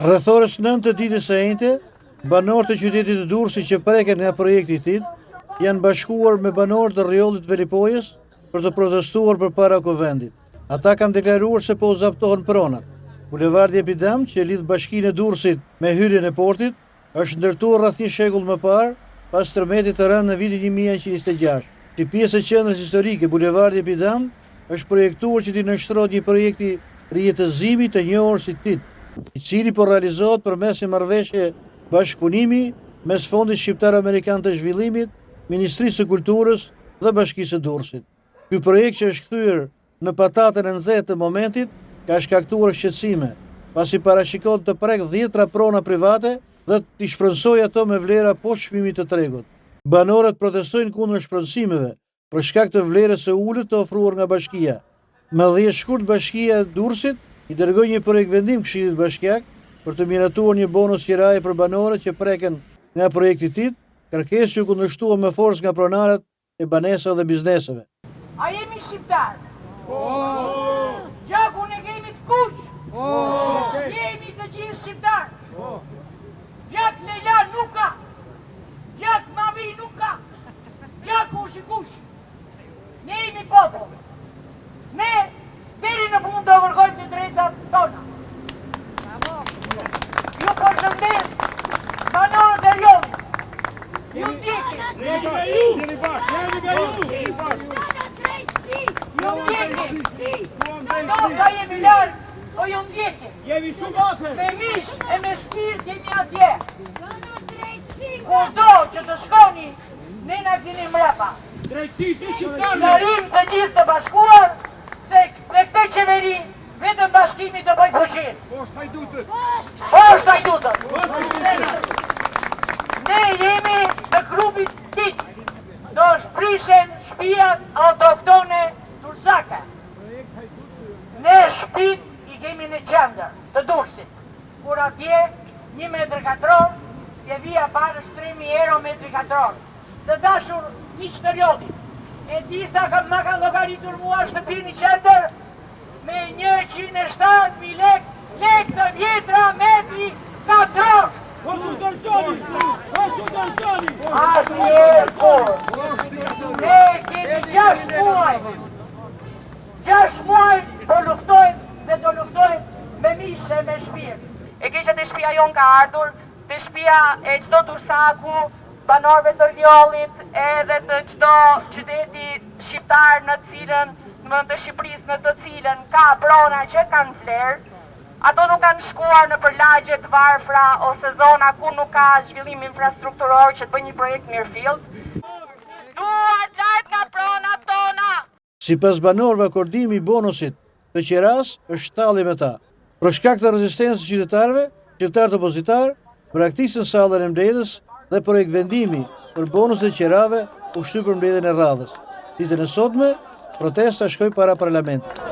Rreth orës 9 të ditës së njëjtë, banorët e qytetit të Durrësit që preken nga projekti i tij janë bashkuar me banorët e rrjollit Velipojës për të protestuar përpara kuvendit. Ata kanë deklaruar se po u zaptohen pronat. Bulevardi Epidam, që lidh bashkinë e Durrësit me hyrjen e portit, është ndërtuar rreth një shekull më parë, pas tërmetit të rënë në vitin 1926. Si pjesë e qendrës historike, bulevardi Epidam është projektuar që t'i nështrohet një projekti rijetëzimi të njohur si TIT, i cili po realizohet përmes një marrëveshje bashkëpunimi mes Fondit Shqiptar Amerikan të Zhvillimit, Ministrisë së Kulturës dhe Bashkisë së Durrësit. Ky projekt që është kthyer në patatën e nxehtë të momentit ka shkaktuar shqetësime, pasi parashikohet të prek 10 prona private dhe t'i shpërnsojë ato me vlera poshtë çmimit të tregut. Banorët protestojnë kundër shpërnësimeve për shkak të vlerës së ulët të ofruar nga bashkia. Më 10 shkurt Bashkia e Durrësit i dërgoi një projekt vendim Këshillit Bashkiak për të miratuar një bonus qiraje për banorët që preken nga projekti i tij, kërkesë që u kundërshtua me forcë nga pronarët e banesave dhe bizneseve. A jemi shqiptar? Gjakun e kemi të kuq? Jemi të gjithë shqiptar? Gjak Leila nuk ka, gjak Mavi nuk ka, gjak kush. Ne jemi popull. Ne deri në fund do kërkojmë të drejtat tona. Ju përshëndes banorët e rrjollit. Ju ndjekin. Jeni ka jemi larg, po ju ndjekin. Jemi shumë afer. Me mish e me shpirt jemi atje. Kudo që të shkoni, ne na keni mbrapa. Drejtësi të shqiptarëve. Në rim të gjithë të bashkuar, se me këtë qeveri, vetëm bashkimi të bëj fuqin. Poshtë hajdutët. Ne jemi në grupit TIT. Do shprishen shtëpiat autoktone Durrësake. Ne shtëpit i kemi në qendër të Durrësit. Kur atje 1 metër katror, via parë është 3.000 euro metri katror. Të dashur miq të rrjollit, e di sa ma kanë llogaritur mua shtëpi në qendër me 107.000 lek të vjetra metri katror. Asnjëherë kur. Ne kemi 6 muaj. 6 muaj po luftojmë dhe do luftojmë me mish e me shpirt. E keqja te shtëpia jon ka ardhur, te shtëpia e çdo Durrësaku, banorëve të rrjollit, edhe të çdo qyteti shqiptar në cilën, të Shqipërisë në të cilën ka prona që kanë vlerë. Ato nuk kanë shkuar në lagje të varfra ose zona ku nuk ka zhvillim infrastrukturor që të bëjë një projekt mirëfills. Duart lart nga pronat tona. Sipas banorëve, akordimi i bonusit të qiras është shtalli me ta. Për shkak të rezistencës së qytetarëve, qytetarët opozitar braktisën sallën e mbledhjes dhe projekt vendimi për bonuset e qirave u shtyp për mbledhjen e radhës. Ditën e sotme, protesta shkoi para parlamentit.